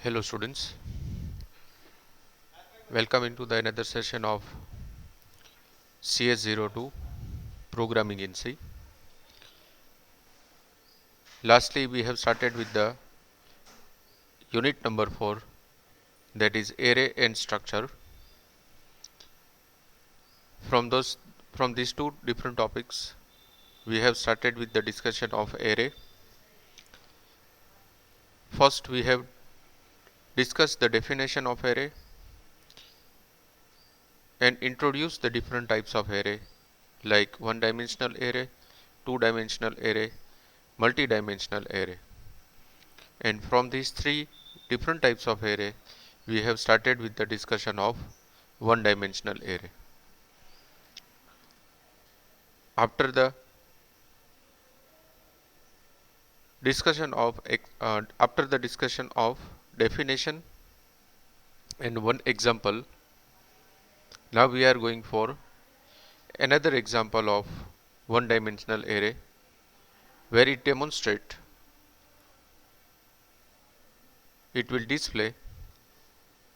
Hello students, welcome into the another session of CS02 Programming in C. Lastly, we have started with the unit number 4, that is array and structure. From these two different topics, we have started with the discussion of array. First, we have discussed the definition of array and introduced the different types of array like one-dimensional array, two-dimensional array, multi-dimensional array. And from these three different types of array, we have started with the discussion of one-dimensional array. After the discussion of definition and one example, now we are going for another example of one-dimensional array where it will display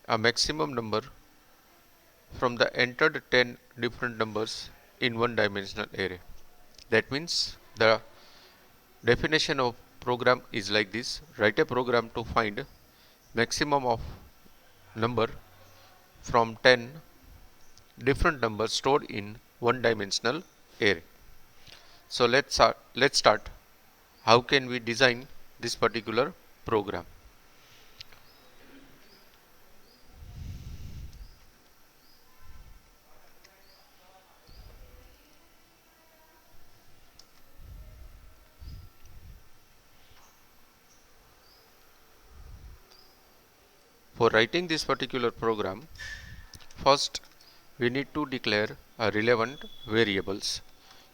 a maximum number from the entered 10 different numbers in one-dimensional array. That means the definition of program is like this: write a program to find maximum of number from 10 different numbers stored in one-dimensional array. So let's start. How can we design this particular program? For writing this particular program, first we need to declare a relevant variables.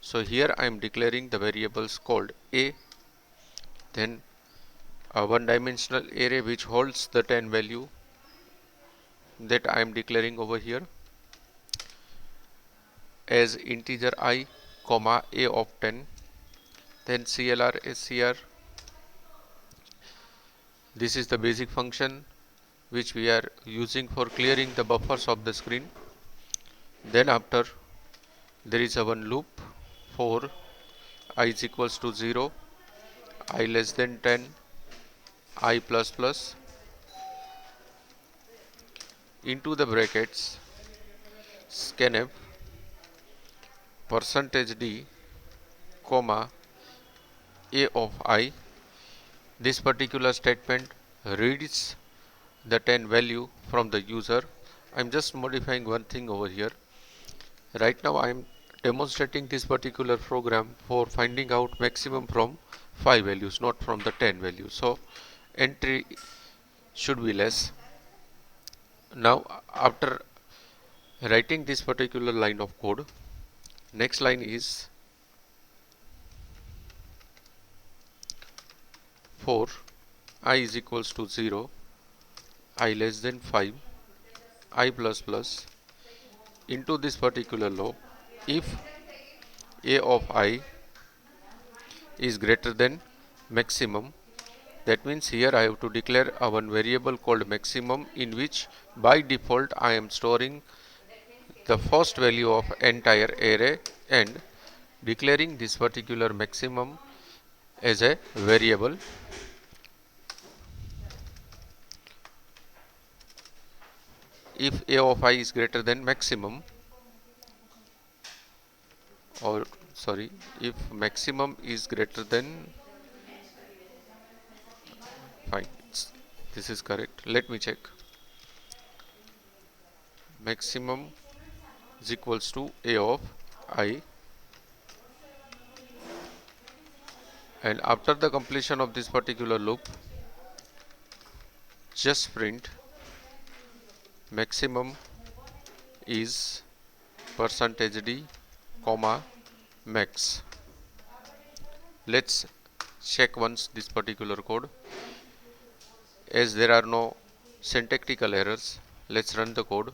So here I am declaring the variables called a, then a one-dimensional array which holds the 10 value that I am declaring over here as integer I, comma a of 10, then CLR SCR. This is the basic function which we are using for clearing the buffers of the screen. Then after, there is a one loop for I is equals to 0, I less than 10, I plus plus, into the brackets scanf percentage %d, comma a of I. This particular statement reads the 10 value from the user. I'm just modifying one thing over here. Right now I'm demonstrating this particular program for finding out maximum from 5 values, not from the 10 values. So entry should be less. Now after writing this particular line of code, next line is for I is equals to 0, I less than 5, I plus plus, into this particular loop if a of I is greater than maximum. That means here I have to declare a one variable called maximum, in which by default I am storing the first value of entire array and declaring this particular maximum as a variable. If a of I is greater than maximum, or sorry, if maximum is greater than, fine, this is correct. Let me check. Maximum is equals to a of I, and after the completion of this particular loop, just print maximum is percentage %d, comma max. Let's check once this particular code. As there are no syntactical errors, let's run the code.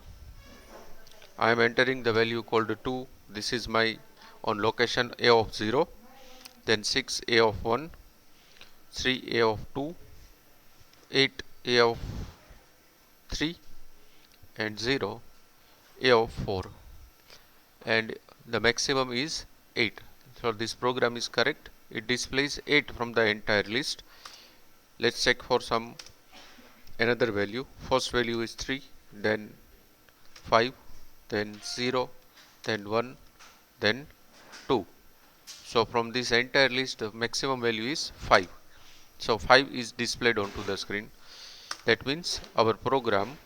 I am entering the value called 2. This is my on location a of 0, then 6 a of 1, 3 a of 2, 8 a of 3 and 0 a of 4, and the maximum is 8. So this program is correct. It displays 8 from the entire list. Let's check for some another value. First value is 3, then 5, then 0, then 1, then 2. So from this entire list, the maximum value is 5. So 5 is displayed onto the screen. That means our program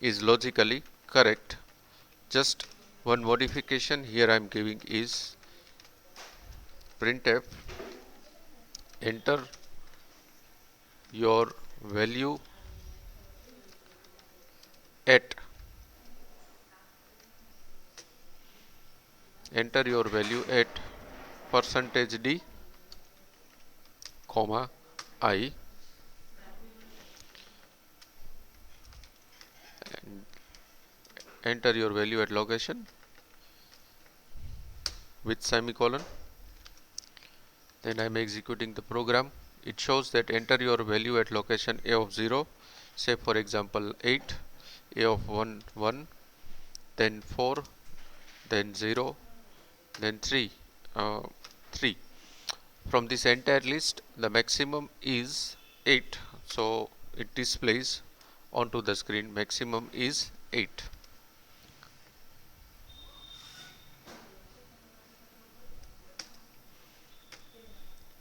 is logically correct. Just one modification here I am giving is printf enter your value at percentage %d, comma I, and enter your value at location with semicolon. Then I am executing the program. It shows that enter your value at location a of 0, say for example 8, a of 1, 1, then 4, then 0, then 3, 3. From this entire list, the maximum is 8. So it displays onto the screen maximum is 8.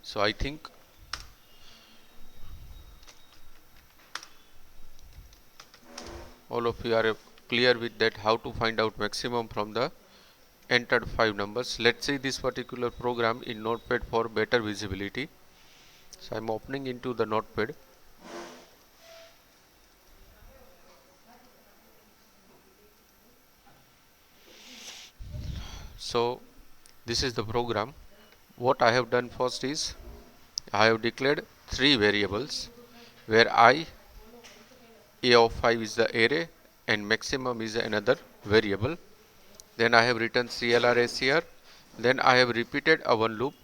So I think all of you are clear with that how to find out maximum from the entered 5 numbers. Let's see this particular program in Notepad for better visibility. So I'm opening into the Notepad. So this is the program. What I have done first is I have declared 3 variables where a of 5 is the array and maximum is another variable. Then I have written CLR Then I have repeated a one loop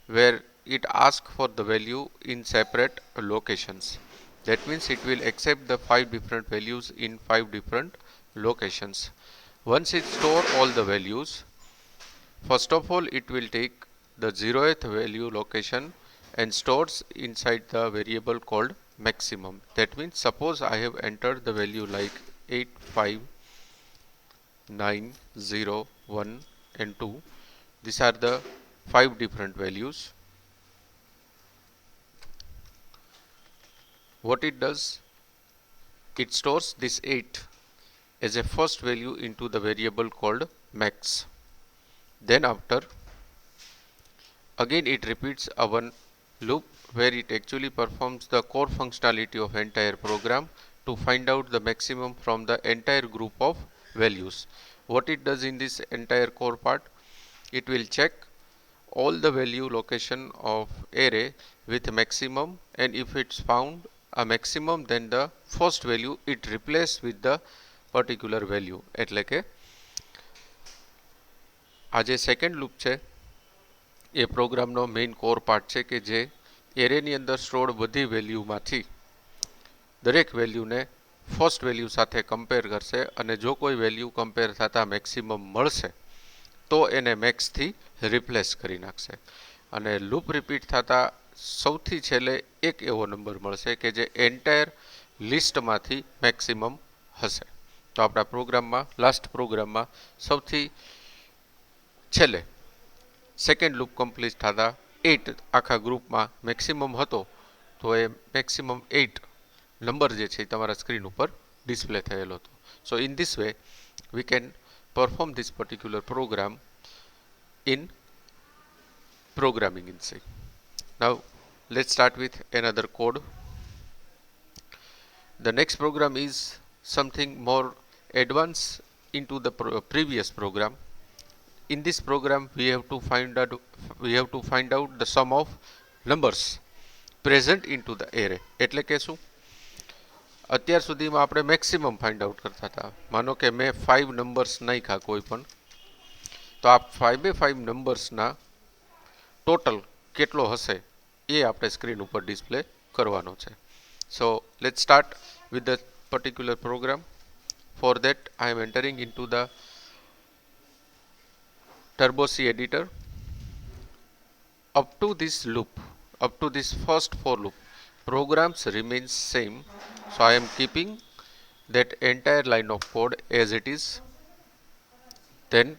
where it asks for the value in separate locations. That means it will accept the 5 different values in 5 different locations. Once it stores all the values, first of all it will take the 0th value location and stores inside the variable called maximum. That means suppose I have entered the value like 8, 5, 9, 0, 1 and 2. These are the 5 different values. What it does, it stores this 8 as a first value into the variable called max. Then after, again it repeats a one loop where it actually performs the core functionality of entire program to find out the maximum from the entire group of values. What it does in this entire core part, it will check all the value location of array with maximum, and if it's found a maximum, then the first value it replaces with the particular value. એટલે કે આ જે second loop છે એ પ્રોગ્રામનો main core part છે કે જે એરેની અંદર સ્ટોર્ડ બધી વેલ્યુમાંથી દરેક વેલ્યુને ફર્સ્ટ વેલ્યુ સાથે કમ્પેર કરશે અને જો કોઈ વેલ્યુ કમ્પેર થતા મેક્સિમમ મળશે તો એને મેક્સથી રિપ્લેસ કરી નાખશે અને લૂપ રિપીટ થતા સૌથી છેલ્લે એક એવો નંબર મળશે કે જે એન્ટાયર લિસ્ટમાંથી મેક્સિમમ હશે. તો આપણા પ્રોગ્રામમાં લાસ્ટ પ્રોગ્રામમાં સૌથી છેલ્લે સેકન્ડ લૂપ કમ્પ્લીટ થતા 8 આખા ગ્રુપમાં મેક્સિમમ હતો તો એ મેક્સિમમ 8 નંબર જે છે તમારા સ્ક્રીન ઉપર ડિસ્પ્લે થયેલો હતો. સો in this way we can perform this particular program in programming in C. Now let's start with another code. The next program is something more advanced into the previous program. In this program we have to find out the sum of numbers present into the array. એટલે કે શું અત્યાર સુધીમાં આપણે maximum find out કરતા હતા. માનો કે મેં 5 નંબર્સ નાખ્યા કોઈ પણ, તો આ 5 નંબર્સના ટોટલ કેટલો હશે એ આપણે સ્ક્રીન ઉપર ડિસ્પ્લે કરવાનો છે. So let's start with the particular program. For that I am entering into the Turbo C editor. Up to this loop, up to this first for loop, programs remains same. So I am keeping that entire line of code as it is. Then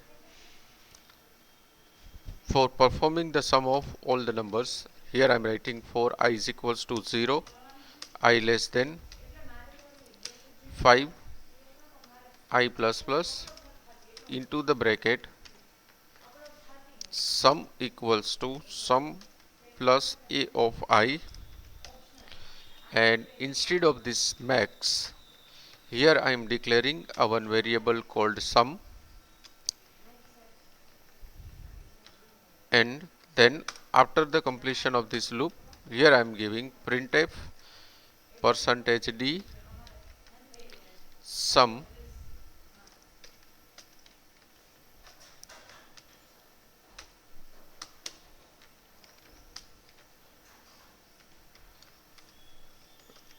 for performing the sum of all the numbers, here I am writing for I is equals to 0, I less than 5, I plus plus into the bracket sum equals to sum plus a of I, and instead of this max, here I am declaring a one variable called sum, and then after the completion of this loop, here I am giving printf percentage %d sum,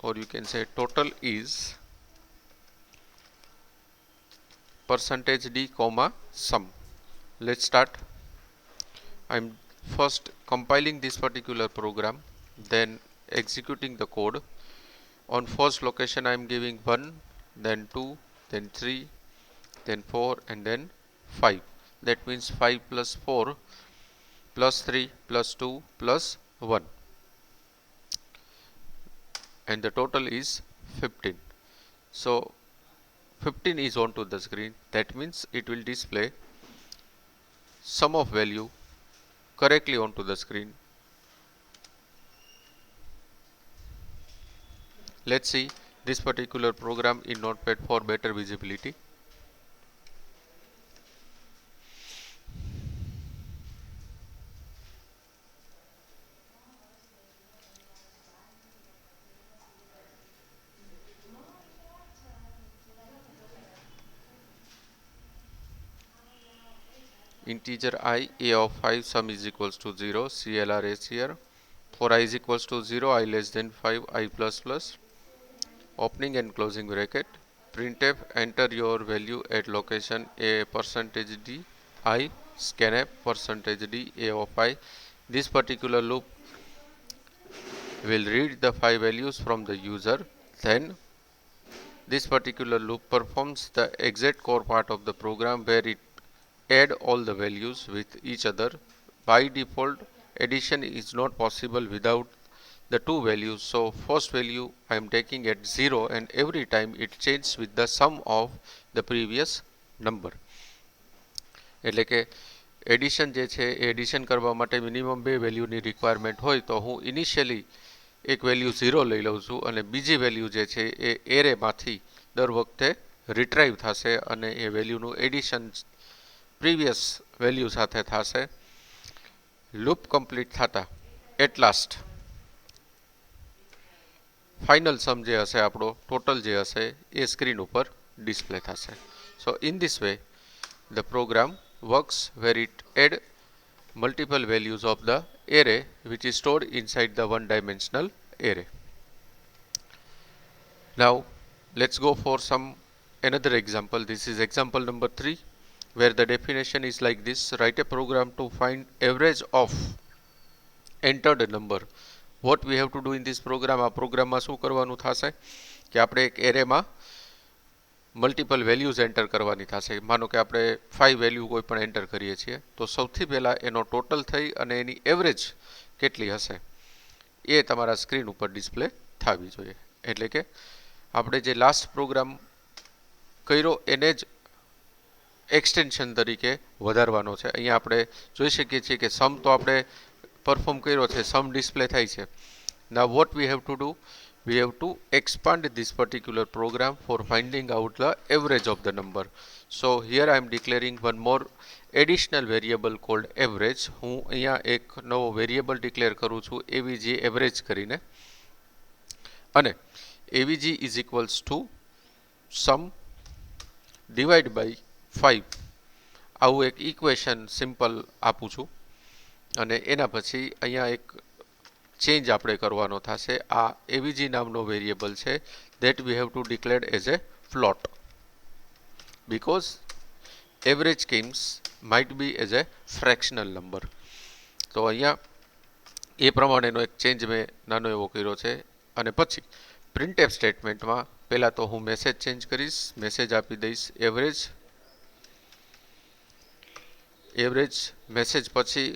or you can say total is percentage %d comma sum. Let's start. I'm first compiling this particular program, then executing the code. On first location I am giving 1, then 2, then 3, then 4, and then 5. That means 5 plus 4 plus 3 plus 2 plus 1, and the total is 15. So 15 is onto the screen. That means it will display sum of value correctly onto the screen. Let's see this particular program in Notepad for better visibility. Integer I, a of 5, sum is equals to 0, CLR is here. For I is equals to 0, I less than 5, I plus plus, opening and closing bracket. Printf, enter your value at location a percentage %d I, scanf percentage %d a of I. This particular loop will read the 5 values from the user. Then this particular loop performs the exact core part of the program where it add all the values with each other. By default, addition is not possible without the two values. So first value I am taking at 0, and every time it changes with the sum of the previous number. એટલે કે addition જે છે એ addition કરવા માટે minimum બે વેલ્યુની requirement હોય તો હું ઇનિશિયલી એક વેલ્યુ 0 લઈ લઉં છું, અને બીજી વેલ્યુ જે છે એ એરેમાંથી દર વખતે રિટ્રાઈવ થશે અને એ વેલ્યુનું એડિશન પ્રીવિયસ વેલ્યુ સાથે થશે. લૂપ કમ્પ્લીટ થતા એટ લાસ્ટ ફાઇનલ સમ જે હશે આપણો ટોટલ જે હશે એ સ્ક્રીન ઉપર ડિસ્પ્લે થશે. સો in this way the program works where it add multiple values of the array which is stored inside the one dimensional array. Now let's go for some another example. This is example number 3, where the definition is like this: write a program to find average of entered number. What we have to do in this program, આ પ્રોગ્રામમાં શું કરવાનું થશે કે આપણે એક એરેમાં multiple values enter કરવાની થશે. માનો કે આપણે 5 વેલ્યુ કોઈ પણ એન્ટર કરીએ છીએ તો સૌથી પહેલાં એનો ટોટલ થઈ અને એની એવરેજ કેટલી હશે એ તમારા સ્ક્રીન ઉપર ડિસ્પ્લે થવી જોઈએ. એટલે કે આપણે જે લાસ્ટ પ્રોગ્રામ કર્યો એને જ એક્સટેન્શન તરીકે વધારવાનો છે. અહીંયા આપણે જોઈ શકીએ છીએ કે સમ તો આપણે પરફોર્મ કર્યો છે, સમ ડિસ્પ્લે થાય છે. Now what we have to do, we have to expand this particular program for finding out the average of the number. So here I am declaring one more additional variable called average. હું અહીંયા એક નવો variable declare કરું છું avg average કરીને, અને avg is equals to sum divide by 5. આવું એક ઇક્વેશન સિમ્પલ આપું છું, અને એના પછી અહીંયા એક ચેન્જ આપણે કરવાનો થશે. આ avg નામનો વેરિયેબલ છે that we have to declare as a float because average schemes might be as a fractional number. તો અહીંયા એ પ્રમાણેનો એક ચેન્જ મેં નાનો એવો કર્યો છે. અને પછી printf સ્ટેટમેન્ટમાં પહેલા તો હું મેસેજ ચેન્જ કરીશ. મેસેજ આપી દઈશ એવરેજ મેસેજ પછી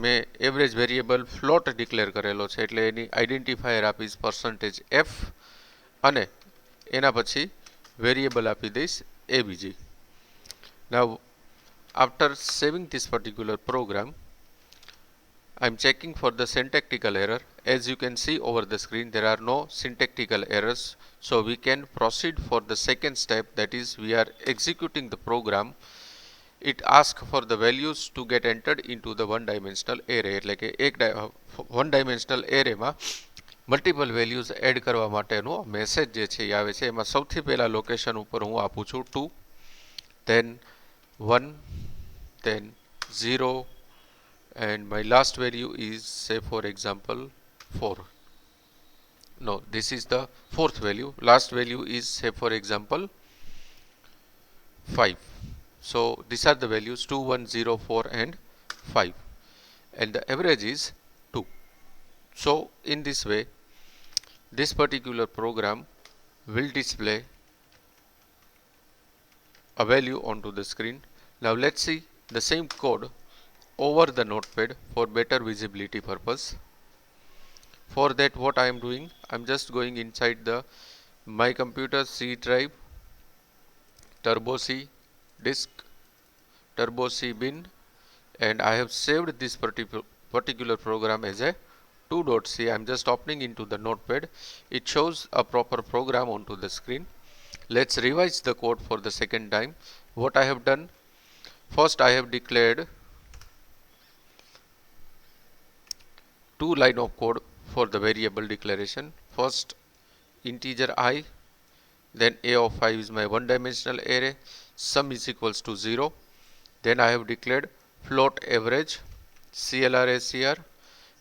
મેં એવરેજ વેરિયેબલ ફ્લોટ ડિક્લેર કરેલો છે એટલે એની આઈડેન્ટિફાયર આપીશ %f અને એના પછી વેરિયેબલ આપી દઈશ avg. Now after saving this particular program I'm checking for the syntactical error. As you can see over the screen there are no syntactical errors, so we can proceed for the second step, that is we are executing the program. It asks for the values to get entered into the one dimensional array. એટલે કે એક one dimensional array માં multiple values add કરવા માટેનો message જે છે એ આવે છે. એમાં સૌથી પહેલા લોકેશન ઉપર હું આપું છું 2, then 1, then 0 and my last value is say for example 4. No, this is the fourth value. Last value is say for example 5. So these are the values 2, 1, 0, 4 and 5 and the average is 2. So in this way this particular program will display a value onto the screen. Now let's see the same code over the notepad for better visibility purpose. For that what I am doing, I am just going inside the my computer C drive, turbo C disk, turbo C bin, and I have saved this particular program as a 2.c. I am just opening into the notepad. It shows a proper program onto the screen. Let's revise the code for the second time. What I have done, first I have declared 2 line of code for the variable declaration. First integer I, then a of 5 is my one dimensional array, sum is equals to 0. Then I have declared float average CLR,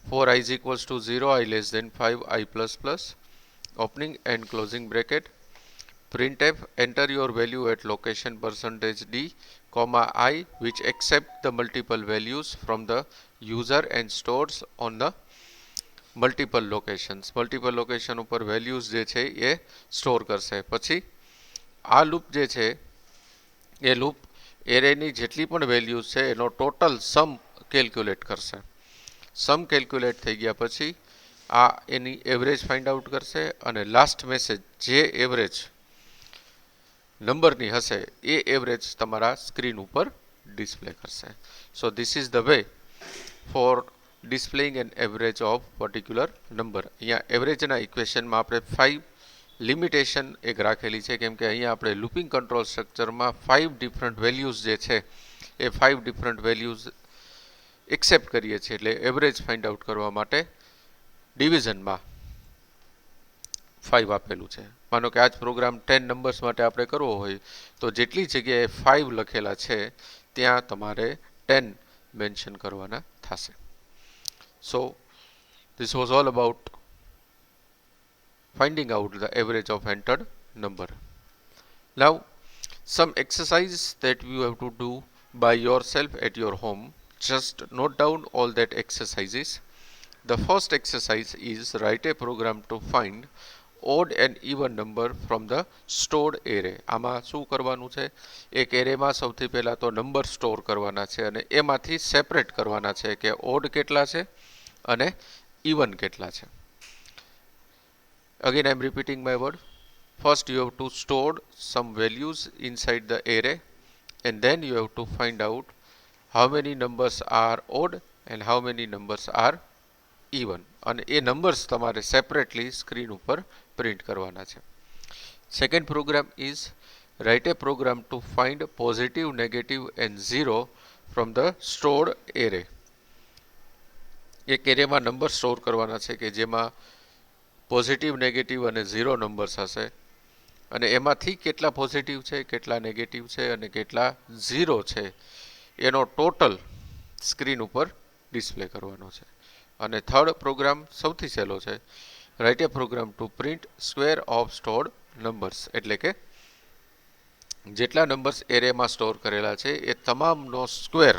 4 I is equals to 0, I less than 5, I plus plus, opening and closing bracket. Printf, enter your value at location %d, comma I, which accept the multiple values from the user and stores on the multiple locations. Multiple location ઉપર values જે છે એ store કરશે. પછી આ loop જે છે એ loop એરેની જેટલી પણ વેલ્યુઝ છે એનો ટોટલ સમ કેલ્ક્યુલેટ કરશે. સમ કેલ્ક્યુલેટ થઈ ગયા પછી આ એની એવરેજ ફાઇન્ડ આઉટ કરશે અને લાસ્ટ મેસેજ જે એવરેજ નંબરની હશે એ એવરેજ તમારા સ્ક્રીન ઉપર ડિસ્પ્લે કરશે. So this is the way for displaying an average of particular number. અહીંયા એવરેજના ઇક્વેશનમાં આપણે 5 લિમિટેશન એક રાખેલી છે કેમ કે અહીંયા આપણે લૂપિંગ કંટ્રોલ સ્ટ્રક્ચરમાં 5 ડિફરન્ટ વેલ્યુઝ જે છે એ 5 ડિફરન્ટ વેલ્યુઝ એક્સેપ્ટ કરીએ છીએ. એટલે એવરેજ ફાઇન્ડ આઉટ કરવા માટે ડિવિઝનમાં 5 આપેલું છે. માનો કે આ જ પ્રોગ્રામ 10 નંબર્સ માટે આપણે કરવો હોય તો જેટલી જગ્યાએ 5 લખેલા છે ત્યાં તમારે 10 મેન્શન કરવાના થશે. So this was all about finding out the average of entered number. Now some exercise that you have to do by yourself at your home. Just note down all that exercises. The first exercise is write a program to find odd and even number from the stored array. આમાં શું કરવાનું છે, એક એરેમાં સૌથી પહેલા તો number store કરવાના છે અને એમાંથી સેપરેટ કરવાના છે કે ઓડ કેટલા છે અને even કેટલા છે. Again I am repeating my word. First you have to store some values inside the array and then you have to find out how many numbers are odd and how many numbers are even. અને એ numbers તમારે separately screen ઉપર print કરવાના છે. Second program is write a program to find positive, negative and 0 from the stored array. એક એરેમાં number store કરવાના છે કે જેમાં પોઝિટિવ, નેગેટિવ અને 0 નંબર્સ હશે અને એમાંથી કેટલા પોઝિટિવ છે, કેટલા નેગેટિવ છે અને કેટલા 0 છે એનો ટોટલ સ્ક્રીન ઉપર ડિસ્પ્લે કરવાનો છે. અને થર્ડ પ્રોગ્રામ સૌથી સહેલો છે, write a program to print square of stored numbers, એટલે કે જેટલા નંબર્સ એરેમાં સ્ટોર કરેલા છે એ તમામનો સ્ક્વેર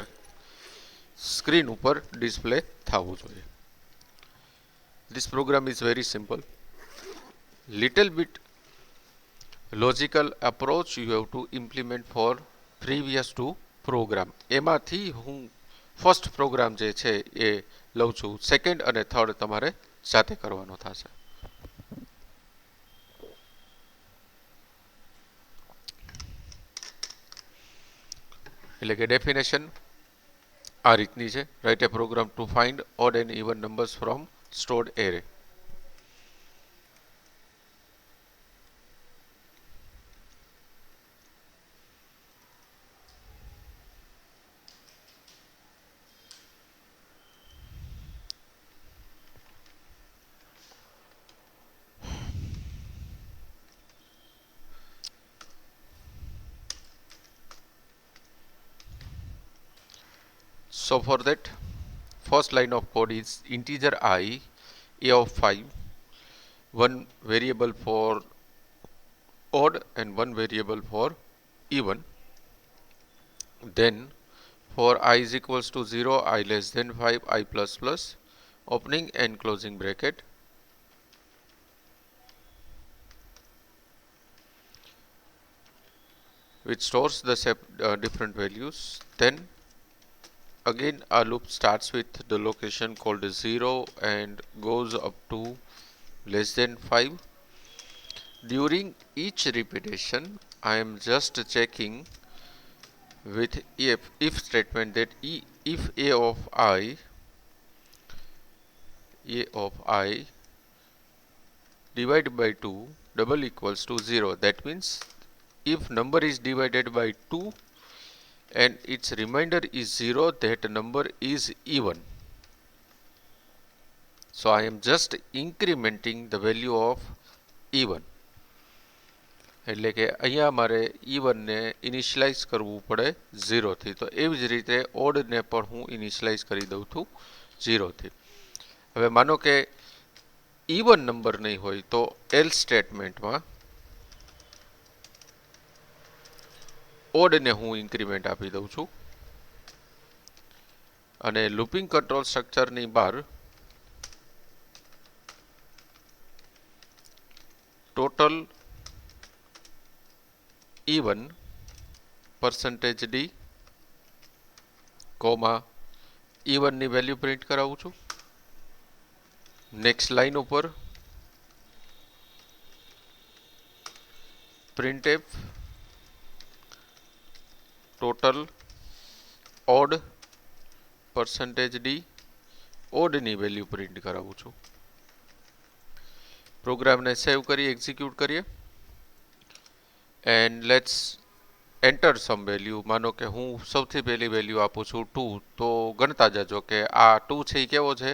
સ્ક્રીન ઉપર ડિસ્પ્લે થવું જોઈએ. This program is very simple. Little bit logical approach you have to implement for previous to program. એમાંથી હું ફર્સ્ટ પ્રોગ્રામ જે છે એ લઉં છું, સેકન્ડ અને થર્ડ તમારે જાતે કરવાનો થશે. એટલે કે ડેફિનેશન આ રીતની છે, write a program to find odd and even numbers from stored array. So for that, first line of code is integer I, a of 5, one variable for odd and one variable for even. Then for I is equals to 0, I less than 5, I plus plus, opening and closing bracket. Which stores the different values. Then again our loop starts with the location called 0 and goes up to less than 5. During each repetition I am just checking with if statement that if a of I divided by 2 double equals to 0. That means if number is divided by 2 and its remainder is 0, that number is even. So I am just incrementing the value of even. એટલે કે અહીંયા મારે even ને initialize કરવું પડે 0 થી, તો એવી જ રીતે ઓડ ને પણ હું ઇનિશિયલાઇઝ કરી દઉં છું 0 થી. હવે માનો કે even નંબર નહીં હોય તો એલ્સ સ્ટેટમેન્ટમાં ઓડ ને હું ઇન્ક્રીમેન્ટ આપી દઉં છું અને લૂપિંગ કંટ્રોલ સ્ટ્રક્ચરની બહાર total even %d comma even ની વેલ્યુ પ્રિન્ટ કરાવું છું. નેક્સ્ટ લાઈન ઉપર printf total odd %d odd ની વેલ્યુ પ્રિન્ટ કરાવું છું. પ્રોગ્રામને સેવ કરી એક્ઝિક્યુટ કરીએ and let's enter some value. માનો કે હું સૌથી પહેલી વેલ્યુ આપું છું 2, તો ગણતા જજો કે આ 2 છે એ કેવો છે,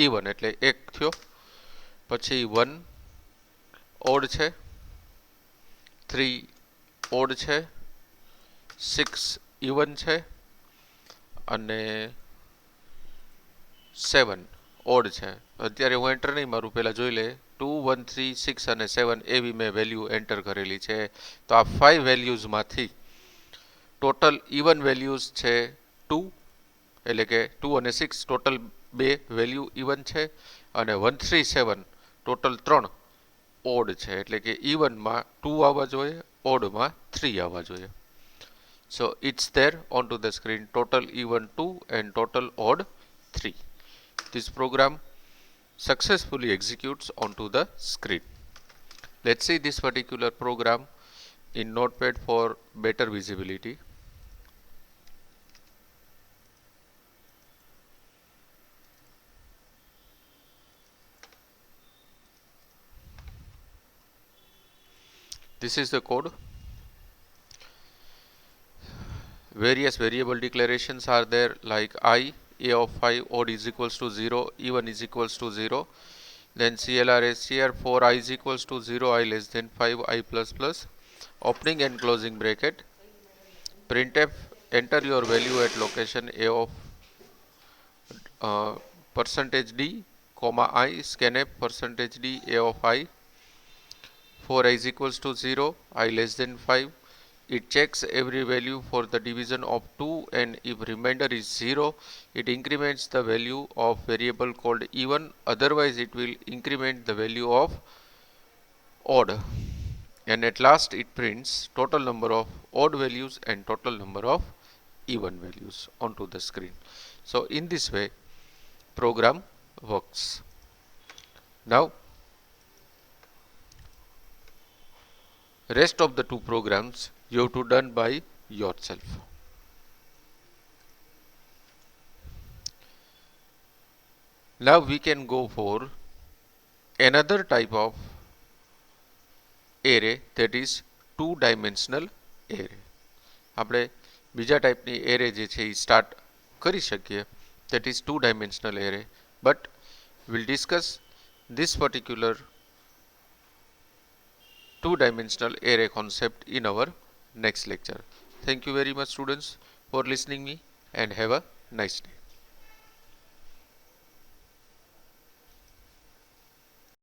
even, એટલે 1 થયો. પછી 1 ઓડ છે, 3 ઓડ છે, 6 even છે અને 7 ઓડ છે. અત્યારે હું એન્ટર નહીં મારું, પહેલાં જોઈ લે 2, 1, 3, 6 અને 7 એવી મેં વેલ્યુ એન્ટર કરેલી છે. તો આ 5 વેલ્યુઝમાંથી ટોટલ ઇવન વેલ્યુઝ છે 2, એટલે કે 2 અને 6 ટોટલ 2 વેલ્યુ ઇવન છે અને 1, 3, 7 ટોટલ 3 ઓડ છે, એટલે કે ઇવનમાં 2 આવવા જોઈએ, ઓડમાં 3 આવવા જોઈએ. So it's there onto the screen, total even 2 and total odd 3. This program successfully executes onto the screen. Let's see this particular program in Notepad for better visibility. This is the code. Various variable declarations are there, like I, a of 5, odd is equals to 0, even is equals to 0. Then CLR SCR, for I is equals to 0, I less than 5, I plus plus, opening and closing bracket. Printf, enter your value at location a of percentage d comma I scanf percentage d a of I for I is equals to 0, I less than 5. It checks every value for the division of 2, and if remainder is 0, it increments the value of variable called even, otherwise it will increment the value of odd. And at last it prints total number of odd values and total number of even values onto the screen. So in this way program works. Now rest of the two programs you have to done by yourself. Now we can go for another type of array, that is two dimensional array. આપણે બીજા ટાઈપની array જે છે એ start કરી શકીએ, that is two dimensional array, but we'll discuss this particular two dimensional array concept in our next lecture. Thank you very much students for listening me, and have a nice day.